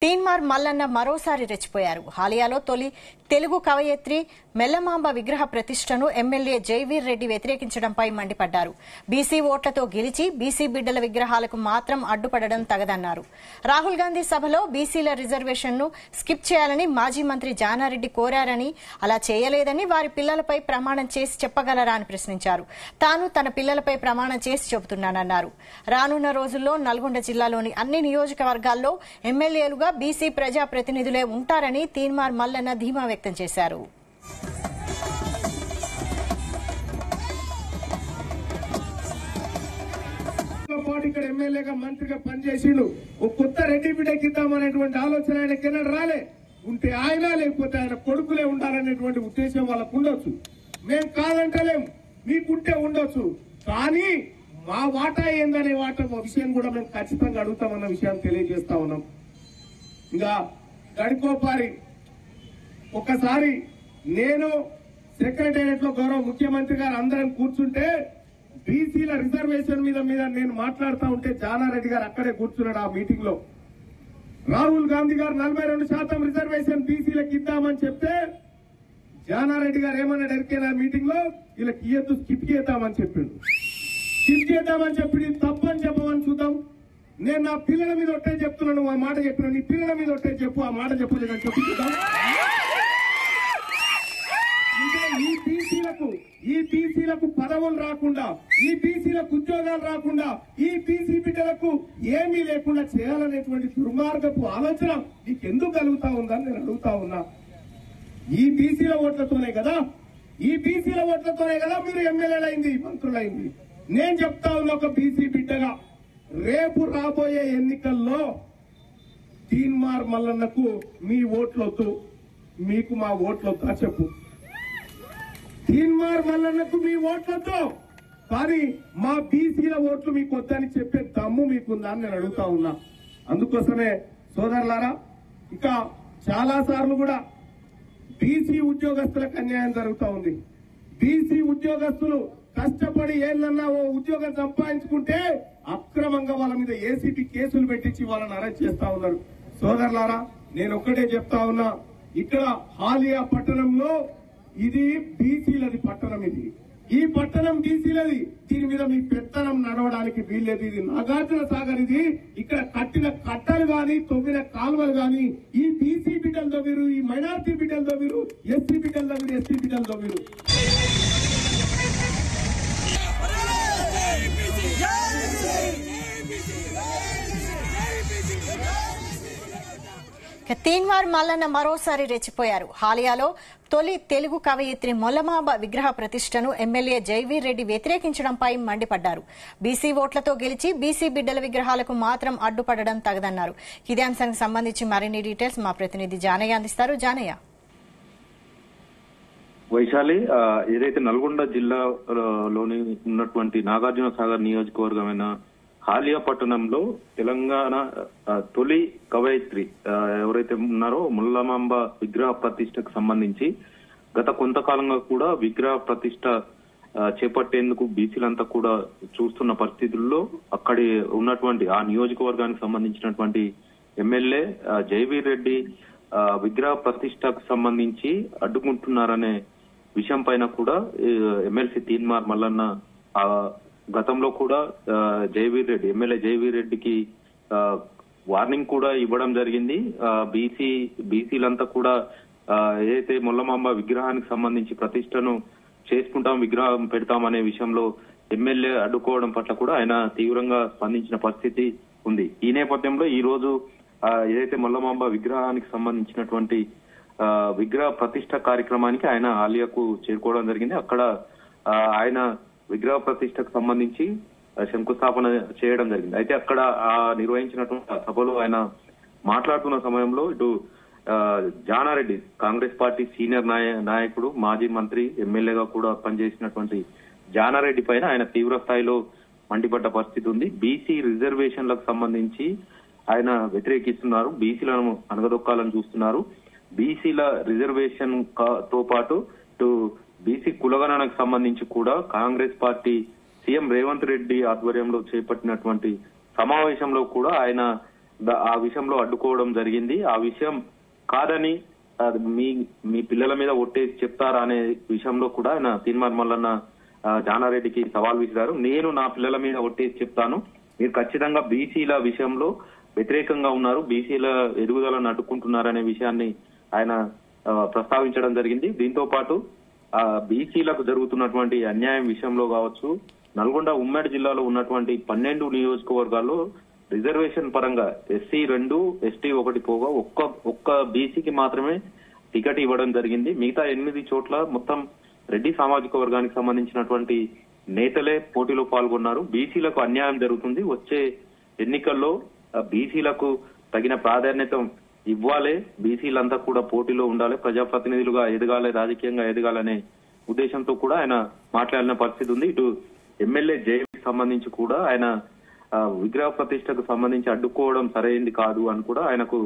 తీన్మార్ మల్లన్న మరోసారి రెచ్చిపోయారు. హాలియాలో తొలి తెలుగు కవయిత్రి మెల్లమాంబ విగ్రహ ప్రతిష్టను ఎమ్మెల్యే జైవీర్ రెడ్డి వ్యతిరేకించడంపై మండిపడ్డారు. బీసీ ఓట్లతో గెలిచి బీసీ బిడ్డల విగ్రహాలకు మాత్రం అడ్డుపడడం తగదన్నారు. రాహుల్ గాంధీ సభలో బీసీల రిజర్వేషన్ను స్కిప్ చేయాలని మాజీ మంత్రి జానారెడ్డి కోరారని, అలా చేయలేదని వారి పిల్లలపై ప్రమాణం చేసి చెప్పగలరా అని ప్రశ్నించారు. తాను తన పిల్లలపై ప్రమాణం చేసి చెబుతున్నానన్నారు. రానున్న రోజుల్లో నల్గొండ జిల్లాలోని అన్ని నియోజకవర్గాల్లో ఎమ్మెల్యేలుగా బీసీ ప్రజా ప్రతినిధులే ఉంటారని తీన్మార్ మల్లన్న ధీమా వ్యక్తం చేశారు. ఇక్కడ ఎమ్మెల్యేగా మంత్రిగా పనిచేసిండు. ఒక కొత్త రెడ్డి బిడ్డకి ఇద్దామనేటువంటి ఆలోచన ఆయనకి ఎన్నడూ రాలే. ఉంటే ఆయన, లేకపోతే ఆయన కొడుకులే ఉండాలనేటువంటి ఉద్దేశం వాళ్ళకు ఉండొచ్చు. మేము కాదంటలేము, మీకుంటే ఉండొచ్చు. కానీ మా వాటా ఏందనే విషయం కూడా మేము ఖచ్చితంగా అడుగుతామన్న విషయాన్ని తెలియజేస్తా ఉన్నాం. ఇంకా గడికోపారి ఒకసారి నేను సెక్రటేరియట్ లో గౌరవ ముఖ్యమంత్రి గారు అందరం కూర్చుంటే బీసీల రిజర్వేషన్ మీద నేను మాట్లాడుతూ ఉంటే జానారెడ్డి గారు అక్కడే కూర్చున్నాడు. ఆ మీటింగ్ లో రాహుల్ గాంధీ గారు 42% రిజర్వేషన్ బీసీలకు ఇద్దామని చెప్తే జానారెడ్డి గారు ఏమన్నా ఎరికేనా మీటింగ్ లో వీళ్ళకి ఇయ్యద్దు, స్కిప్ చేద్దామని చెప్పిండు. స్కిప్ చేద్దామని చెప్పి తప్పని చెప్పమని చూద్దాం. నేను నా పిల్లల మీద ఒట్టే చెప్తున్నాను, ఆ మాట చెప్పిన నీ పిల్లల మీద ఒట్టే చెప్పు, ఆ మాట చెప్పలేదని చెప్పి చూద్దాం. ఈ బీసీలకు పదవులు రాకుండా, ఈ బీసీలకు ఉద్యోగాలు రాకుండా, ఈ బీసీ బిడ్డలకు ఏమీ లేకుండా చేయాలనేటువంటి దుర్మార్గపు ఆలోచన నీకెందుకు కలుగుతా ఉందని నేను అడుగుతా ఉన్నా. ఈ బీసీల ఓట్లతోనే కదా మీరు ఎమ్మెల్యేలైంది, మంత్రులైంది. నేను చెప్తా ఉన్నా ఒక బీసీ బిడ్డగా, రేపు రాబోయే ఎన్నికల్లో తీన్మార్ మల్లన్నకు మీ ఓట్లొద్దు, మీకు మా ఓట్లొద్దా చెప్పు. తీన్మార్ మల్లన్నకు మీ ఓట్లొద్దు, కానీ మా బీసీల ఓట్లు మీకు వద్దని చెప్పే దమ్ము మీకుందా అని నేను అడుగుతా ఉన్నా. అందుకోసమే సోదరులారా, ఇంకా చాలా సార్లు కూడా బీసీ ఉద్యోగస్తులకు అన్యాయం జరుగుతూ ఉంది. బీసీ ఉద్యోగస్తులు కష్టపడి ఏందన్నా ఓ ఉద్యోగం సంపాదించుకుంటే అక్రమంగా వాళ్ళ మీద ఏసీపీ కేసులు పెట్టించి వాళ్ళని అరెస్ట్ చేస్తా ఉన్నారు. సోదరులారా, నేను ఒక్కటే చెప్తా ఉన్నా, ఇక్కడ హాలియా పట్టణంలో ఇది బీసీలది పట్టణం, ఈ పట్టణం బీసీలది. దీని మీద మీ పెత్తనం నడవడానికి వీల్లేదు. ఇది నాగార్జున సాగర్, ఇది ఇక్కడ కట్టిన కట్టలు గాని, తొవ్విన కాలువలు గాని ఈ బీసీ బిడ్డలతో వీరు, ఈ మైనార్టీ బిడ్డలతో వీరు, ఎస్సీ బిడ్డలతో వీరు, ఎస్టీ బిడ్డలతో వీరు. తీన్మార్ మల్లన్న మరోసారి రెచ్చిపోయారు. హాలియాలో తొలి తెలుగు కవయిత్రి మెల్లమాంబ విగ్రహ ప్రతిష్టను ఎమ్మెల్యే జైవీర్ రెడ్డి వ్యతిరేకించడంపై మండిపడ్డారు. బీసీ ఓట్లతో గెలిచి బీసీ బిడ్డల విగ్రహాలకు మాత్రం అడ్డుపడడం తగదన్నారు. ఇదే అంశానికి సంబంధించి మరిన్ని డీటెయిల్స్ మా ప్రతినిధి జానయ్య అందిస్తారు. జానయ్య. వైశాలి, ఏదైతే నల్గొండ జిల్లాలోని ఉన్నటువంటి నాగార్జున సాగర్ నియోజకవర్గమైన హాలియా పట్టణంలో తెలంగాణ తొలి కవయిత్రి ఎవరైతే ఉన్నారో మెల్లమాంబ విగ్రహ ప్రతిష్టకు సంబంధించి గత కొంతకాలంగా కూడా విగ్రహ ప్రతిష్ట చేపట్టేందుకు బీసీలంతా కూడా చూస్తున్న పరిస్థితుల్లో అక్కడి ఉన్నటువంటి ఆ నియోజకవర్గానికి సంబంధించినటువంటి ఎమ్మెల్యే జైవీర్ రెడ్డి విగ్రహ ప్రతిష్టకు సంబంధించి అడ్డుకుంటున్నారనే విషయం పైన కూడా ఎమ్మెల్సీ తీన్మార్ మల్లన్న గతంలో కూడా ఎమ్మెల్యే జైవీర్ రెడ్డికి వార్నింగ్ కూడా ఇవ్వడం జరిగింది. బీసీలంతా కూడా ఏదైతే మెల్లమాంబ విగ్రహానికి సంబంధించి ప్రతిష్టను చేసుకుంటాం, విగ్రహం పెడతామనే విషయంలో ఎమ్మెల్యే అడ్డుకోవడం పట్ల కూడా ఆయన తీవ్రంగా స్పందించిన పరిస్థితి ఉంది. ఈ నేపథ్యంలో ఈ రోజు ఏదైతే మెల్లమాంబ విగ్రహానికి సంబంధించినటువంటి విగ్రహ ప్రతిష్ట కార్యక్రమానికి ఆయన ఆలియాకు చేరుకోవడం జరిగింది. అక్కడ ఆయన విగ్రహ ప్రతిష్టకు సంబంధించి శంకుస్థాపన చేయడం జరిగింది. అయితే అక్కడ నిర్వహించినటువంటి సభలో ఆయన మాట్లాడుతున్న సమయంలో ఇటు జానారెడ్డి, కాంగ్రెస్ పార్టీ సీనియర్ నాయకుడు, మాజీ మంత్రి, ఎమ్మెల్యేగా కూడా పనిచేసినటువంటి జానారెడ్డి పైన ఆయన తీవ్ర స్థాయిలో మండిపడ్డ పరిస్థితి ఉంది. బీసీ రిజర్వేషన్లకు సంబంధించి ఆయన వ్యతిరేకిస్తున్నారు, బీసీలను అనగదొక్కాలని చూస్తున్నారు. బీసీల రిజర్వేషన్ తో పాటు ఇటు బీసీ కులగణనకు సంబంధించి కూడా కాంగ్రెస్ పార్టీ సీఎం రేవంత్ రెడ్డి ఆధ్వర్యంలో చేపట్టినటువంటి సమావేశంలో కూడా ఆయన ఆ విషయంలో అడ్డుకోవడం జరిగింది. ఆ విషయం కాదని మీ పిల్లల మీద ఒట్టేసి చెప్తారా అనే విషయంలో కూడా ఆయన తీన్మార్ మల్లన్న జానారెడ్డికి సవాల్ విసిరారు. నేను నా పిల్లల మీద ఒట్టేసి చెప్తాను, మీరు ఖచ్చితంగా బీసీల విషయంలో వ్యతిరేకంగా ఉన్నారు, బీసీల ఎదుగుదలను అడ్డుకుంటున్నారనే విషయాన్ని ఆయన ప్రస్తావించడం జరిగింది. దీంతో పాటు బీసీలకు జరుగుతున్నటువంటి అన్యాయం విషయంలో కావచ్చు, నల్గొండ ఉమ్మడి జిల్లాలో ఉన్నటువంటి 12 నియోజకవర్గాల్లో రిజర్వేషన్ పరంగా ఎస్సీ 2, ఎస్టీ 1 పోగా ఒక్క బీసీకి మాత్రమే టికెట్ ఇవ్వడం జరిగింది. మిగతా 8 చోట్ల మొత్తం రెడ్డి సామాజిక వర్గానికి సంబంధించినటువంటి నేతలే పోటీలో పాల్గొన్నారు. బీసీలకు అన్యాయం జరుగుతుంది. వచ్చే ఎన్నికల్లో బీసీలకు తగిన ప్రాధాన్యత ఇవ్వాలి, బీసీలంతా కూడా పోటీలో ఉండాలి, ప్రజాప్రతినిధులుగా ఎదగాలి, రాజకీయంగా ఎదగాలనే ఉద్దేశంతో కూడా ఆయన మాట్లాడిన పరిస్థితి ఉంది. ఇటు ఎమ్మెల్యే జైవికి సంబంధించి కూడా ఆయన విగ్రహ ప్రతిష్టకు సంబంధించి అడ్డుకోవడం సరైంది కాదు అని కూడా ఆయనకు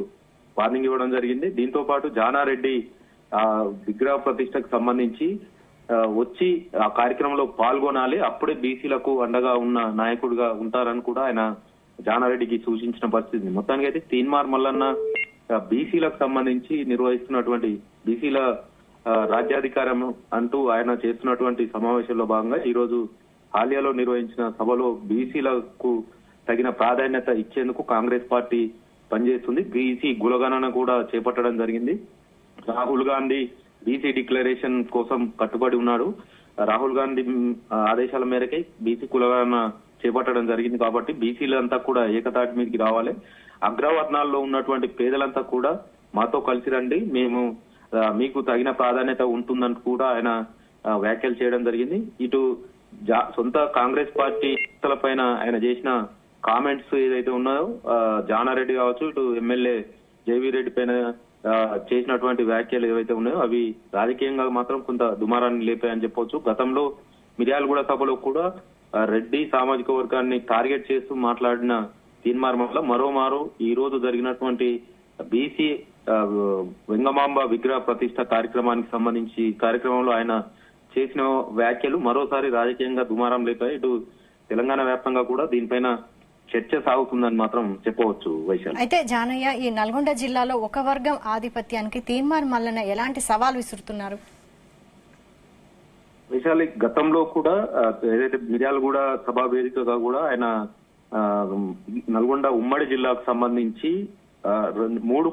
వార్నింగ్ ఇవ్వడం జరిగింది. దీంతో పాటు జానారెడ్డి విగ్రహ ప్రతిష్టకు సంబంధించి వచ్చి ఆ కార్యక్రమంలో పాల్గొనాలి, అప్పుడే బీసీలకు అండగా ఉన్న నాయకుడిగా ఉంటారని కూడా ఆయన జానారెడ్డికి సూచించిన పరిస్థితి. మొత్తానికి అయితే తీన్మార్ మల్లన్న బీసీలకు సంబంధించి నిర్వహిస్తున్నటువంటి బీసీల రాజ్యాధికారం అంటూ ఆయన చేస్తున్నటువంటి సమావేశంలో భాగంగా ఈ రోజు హాలియాలో నిర్వహించిన సభలో బీసీలకు తగిన ప్రాధాన్యత ఇచ్చేందుకు కాంగ్రెస్ పార్టీ పనిచేస్తుంది. బీసీ కులగణన కూడా చేపట్టడం జరిగింది. రాహుల్ గాంధీ బీసీ డిక్లరేషన్ కోసం కట్టుబడి ఉన్నాడు. రాహుల్ గాంధీ ఆదేశాల మేరకే బీసీ కులగణన చేపట్టడం జరిగింది. కాబట్టి బీసీలంతా కూడా ఏకతాటి మీదకి రావాలి, అగ్రవర్ణాల్లో ఉన్నటువంటి పేదలంతా కూడా మాతో కలిసి రండి, మేము మీకు తగిన ప్రాధాన్యత ఉంటుందని కూడా ఆయన వ్యాఖ్యలు చేయడం జరిగింది. ఇటు సొంత కాంగ్రెస్ పార్టీ పైన ఆయన చేసిన కామెంట్స్ ఏదైతే ఉన్నాయో జానారెడ్డి కావచ్చు, ఇటు ఎమ్మెల్యే జైవీర్ రెడ్డి పైన చేసినటువంటి వ్యాఖ్యలు ఏవైతే ఉన్నాయో అవి రాజకీయంగా మాత్రం కొంత దుమారాన్ని లేపాయని చెప్పొచ్చు. గతంలో మిర్యాలగూడ సభలో కూడా రెడ్డి సామాజిక వర్గాన్ని టార్గెట్ చేస్తూ మాట్లాడిన తీన్మార్ మల్ల మరోమారు ఈ రోజు జరిగినటువంటి బీసీ వెంగమాంబ విగ్రహ ప్రతిష్ట కార్యక్రమంలో ఆయన చేసిన వ్యాఖ్యలు మరోసారి రాజకీయంగా దుమారం లేపాయి. ఇటు తెలంగాణ వ్యాప్తంగా కూడా దీనిపైన చర్చ సాగుతుందని మాత్రం చెప్పవచ్చు. వైశాలి, అయితే జానయ్య, ఈ నల్గొండ జిల్లాలో ఒక వర్గం ఆధిపత్యానికి తీన్మార్ మల్లన్న ఎలాంటి సవాల్ విసురుతున్నారు? వైశాలి, గతంలో కూడా ఏదైతే మిర్యాలగూడ సభా వేదికగా కూడా ఆయన నల్గొండ ఉమ్మడి జిల్లాకు సంబంధించి 3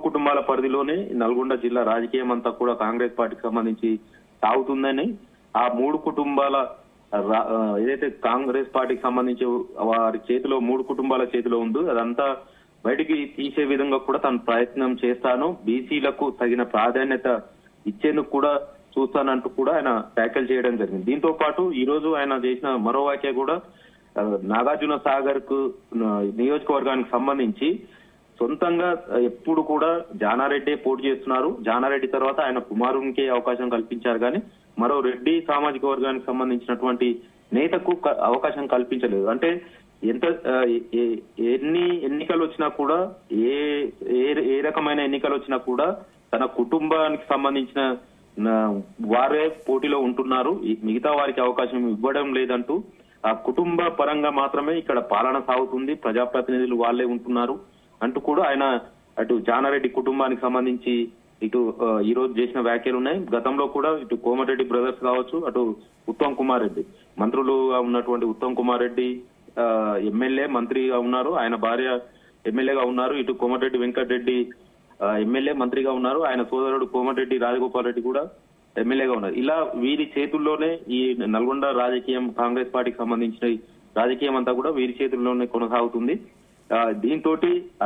కుటుంబాల పరిధిలోనే నల్గొండ జిల్లా రాజకీయం అంతా కూడా కాంగ్రెస్ పార్టీకి సంబంధించి సాగుతుందని, ఆ 3 కుటుంబాల ఏదైతే కాంగ్రెస్ పార్టీకి సంబంధించి వారి చేతిలో 3 కుటుంబాల చేతిలో ఉందో అదంతా బయటికి తీసే విధంగా కూడా తను ప్రయత్నం చేస్తాను, బీసీలకు తగిన ప్రాధాన్యత ఇచ్చేందుకు కూడా చూస్తానంటూ కూడా ఆయన వ్యాఖ్యలు చేయడం జరిగింది. దీంతో పాటు ఈ రోజు ఆయన చేసిన మరో వ్యాఖ్య కూడా నాగార్జున సాగర్ కు నియోజకవర్గానికి సంబంధించి సొంతంగా ఎప్పుడు కూడా జానారెడ్డి పోటీ చేస్తున్నారు, జానారెడ్డి తర్వాత ఆయన కుమారునికే అవకాశం కల్పించారు కానీ మరో రెడ్డి సామాజిక వర్గానికి సంబంధించినటువంటి నేతకు అవకాశం కల్పించలేదు. అంటే ఎన్ని ఎన్నికలు వచ్చినా కూడా ఏ రకమైన ఎన్నికలు వచ్చినా కూడా తన కుటుంబానికి సంబంధించిన వారే పోటీలో ఉంటున్నారు, మిగతా వారికి అవకాశం ఇవ్వడం లేదంటూ ఆ కుటుంబ పరంగా మాత్రమే ఇక్కడ పాలన సాగుతుంది, ప్రజాప్రతినిధులు వాళ్లే ఉంటున్నారు అంటూ కూడా ఆయన అటు జానారెడ్డి కుటుంబానికి సంబంధించి ఇటు ఈ రోజు చేసిన వ్యాఖ్యలు ఉన్నాయి. గతంలో కూడా ఇటు కోమటిరెడ్డి బ్రదర్స్ కావచ్చు, అటు ఉత్తమ్ కుమార్ రెడ్డి మంత్రులుగా ఉన్నటువంటి ఉత్తమ్ కుమార్ రెడ్డి ఎమ్మెల్యే మంత్రిగా ఉన్నారు, ఆయన భార్య ఎమ్మెల్యేగా ఉన్నారు, ఇటు కోమటిరెడ్డి వెంకటరెడ్డి ఎమ్మెల్యే మంత్రిగా ఉన్నారు, ఆయన సోదరుడు కోమటిరెడ్డి రాజగోపాల్ రెడ్డి కూడా ఎమ్మెల్యేగా ఉన్నారు. ఇలా వీరి చేతుల్లోనే ఈ నల్గొండ రాజకీయం, కాంగ్రెస్ పార్టీకి సంబంధించిన రాజకీయం అంతా కూడా వీరి చేతుల్లోనే కొనసాగుతుంది. దీంతో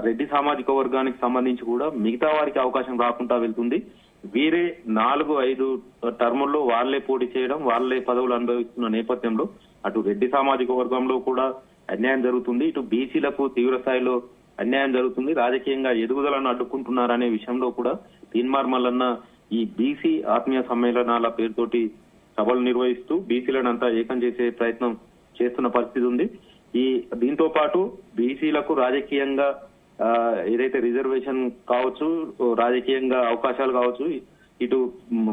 రెడ్డి సామాజిక వర్గానికి సంబంధించి కూడా మిగతా వారికి అవకాశం రాకుండా వెళ్తుంది. వీరే 4-5 టర్ముల్లో వాళ్లే పోటీ చేయడం, వాళ్లే పదవులు అనుభవిస్తున్న నేపథ్యంలో అటు రెడ్డి సామాజిక వర్గంలో కూడా అన్యాయం జరుగుతుంది, ఇటు బీసీలకు తీవ్ర స్థాయిలో అన్యాయం జరుగుతుంది, రాజకీయంగా ఎదుగుదలను అడ్డుకుంటున్నారనే విషయంలో కూడా తీన్మార్ మల్లన్న ఈ బీసీ ఆత్మీయ సమ్మేళనాల పేరుతోటి సభలు నిర్వహిస్తూ బీసీలను అంతా ఏకం చేసే ప్రయత్నం చేస్తున్న పరిస్థితి ఉంది. దీంతో పాటు బీసీలకు రాజకీయంగా ఏదైతే రిజర్వేషన్ కావచ్చు, రాజకీయంగా అవకాశాలు కావచ్చు, ఇటు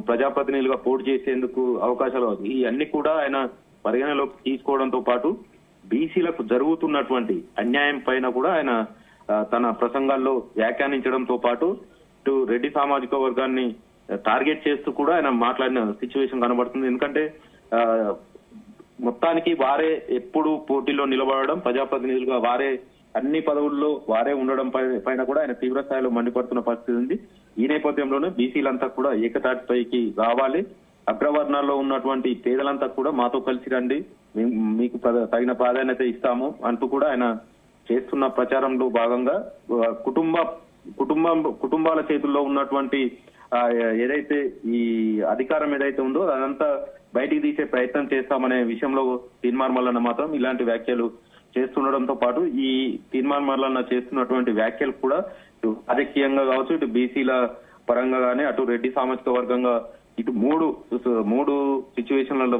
ప్రజాప్రతినిధులుగా పోటీ చేసేందుకు అవకాశాలు కావచ్చు, ఈ అన్ని కూడా ఆయన పరిగణలోకి తీసుకోవడంతో పాటు బీసీలకు జరుగుతున్నటువంటి అన్యాయం పైన కూడా ఆయన తన ప్రసంగాల్లో వ్యాఖ్యానించడంతో పాటు ఇటు రెడ్డి సామాజిక వర్గాన్ని టార్గెట్ చేస్తూ కూడా ఆయన మాట్లాడిన సిచ్యువేషన్ కనబడుతుంది. ఎందుకంటే మొత్తానికి వారే ఎప్పుడు పోటీలో నిలబడడం, ప్రజాప్రతినిధులుగా వారే అన్ని పదవుల్లో వారే ఉండడం పైన కూడా ఆయన తీవ్ర స్థాయిలో మండిపడుతున్న పరిస్థితి ఉంది. ఈ నేపథ్యంలోనే బీసీలంతా కూడా ఏకతాటిపైకి రావాలి, అగ్రవర్ణాల్లో ఉన్నటువంటి పేదలంతా కూడా మాతో కలిసి రండి, మీకు తగిన ప్రాధాన్యత ఇస్తాము అంటూ కూడా ఆయన చేస్తున్న ప్రచారంలో భాగంగా కుటుంబాల చేతుల్లో ఉన్నటువంటి ఏదైతే ఈ అధికారం ఏదైతే ఉందో అదంతా బయటికి తీసే ప్రయత్నం చేస్తామనే విషయంలో తీర్మాన్ మల్లన్న మాత్రం ఇలాంటి వ్యాఖ్యలు చేస్తుండడంతో పాటు ఈ తీర్మాన్ మల్లన్న చేస్తున్నటువంటి వ్యాఖ్యలు కూడా ఇటు రాజకీయంగా కావచ్చు, ఇటు బీసీల పరంగా గానీ, అటు రెడ్డి సామాజిక వర్గంగా ఇటు మూడు సిచ్యువేషన్లలో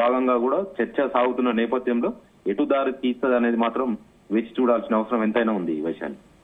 భాగంగా కూడా చర్చ సాగుతున్న నేపథ్యంలో ఎటు దారి తీస్తుంది అనేది మాత్రం వేచి చూడాల్సిన అవసరం ఎంతైనా ఉంది ఈ విషయాన్ని.